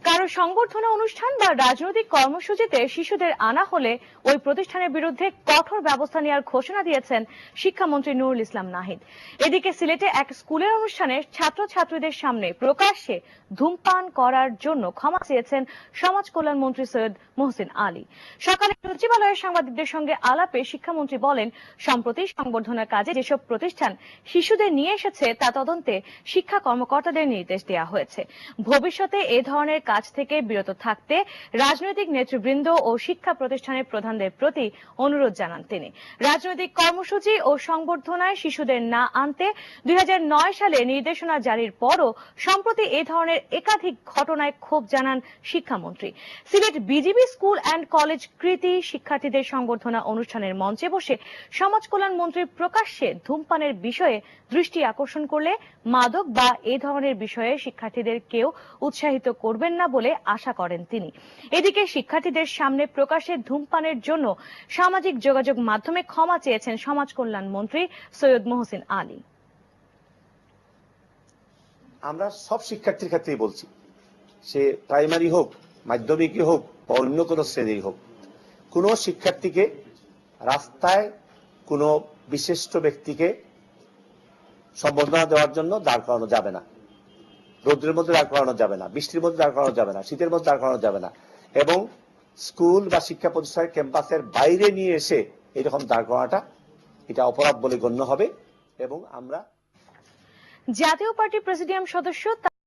কারো সংবর্ধনা অনুষ্ঠান বা রাজনৈতিক কর্মসূচিতে শিশুদের আনা হলে ওই প্রতিষ্ঠানের বিরুদ্ধে কঠোর ব্যবস্থা নেওয়ার ঘোষণা দিয়েছেন শিক্ষামন্ত্রী নুরুল ইসলাম নাহিদ। এদিকে সিলেটে এক স্কুলের অনুষ্ঠানে ছাত্রছাত্রীদের সামনে প্রকাশ্যে ধূমপান করার জন্য ক্ষমা চেয়েছেন সমাজ কল্যাণ মন্ত্রী সৈয়দ মোহসিন আলী। সকালে সচিবালয়ের সাংবাদিকদের সঙ্গে আলাপে শিক্ষামন্ত্রী বলেন, সম্প্রতি সংবর্ধনার কাজে যেসব প্রতিষ্ঠান শিশুদের নিয়ে এসেছে তা তদন্তে শিক্ষা কর্মকর্তাদের নির্দেশ দেওয়া হয়েছে। ভবিষ্যতে এ ধরনের কাজ থেকে বিরত থাকতে রাজনৈতিক নেতৃবৃন্দ ও শিক্ষা প্রতিষ্ঠানের প্রধানদের প্রতি অনুরোধ জানান তিনি। রাজনৈতিক কর্মসূচি ও সংবর্ধনায় শিশুদের না আনতে 2009 সালে নির্দেশনা জারির পরও সম্প্রতি এ ধরনের একাধিক ঘটনায় ক্ষোভ জানান শিক্ষামন্ত্রী। Sylhet BGB school and college কৃতি শিক্ষার্থীদের সংবর্ধনা অনুষ্ঠানের মঞ্চে বসে সমাজ কল্যাণ মন্ত্রী প্রকাশ্যে ধূমপানের বিষয়ে দৃষ্টি আকর্ষণ করলে মাদক বা এ ধরনের বিষয়ে শিক্ষার্থীদের কেউ উৎসাহিত করবেন না বলে আশা করেন তিনি। এদিকে শিক্ষার্থীদের সামনে প্রকাশ্যে ধূমপানের জন্য সামাজিক যোগাযোগ মাধ্যমে ক্ষমা চেয়েছেন সমাজ কল্যাণ মন্ত্রী সৈয়দ মোহসিন আলী। আমরা সব শিক্ষার্থীর ক্ষেত্রেই বলছি, সে প্রাইমারি হোক, মাধ্যমিকই হোক বা অন্য কোনো শ্রেণীর হোক, কোনো শিক্ষার্থীকে রাস্তায় কোনো বিশিষ্ট ব্যক্তিকে সম্বর্ধনা দেওয়ার জন্য দাঁড় করানো যাবে না। রোদ্রের মধ্যে দাঁড় করানো যাবে না, বৃষ্টির মধ্যে দাঁড় করানো যাবে না, শীতের মধ্যে দাঁড় করানো যাবে না, এবং স্কুল বা শিক্ষা প্রতিষ্ঠানের ক্যাম্পাসের বাইরে নিয়ে এসে এরকম দাঁড় করানোটা এটা অপরাধ বলে গণ্য হবে। এবং আমরা জাতীয় পার্টি প্রেসিডিয়াম সদস্য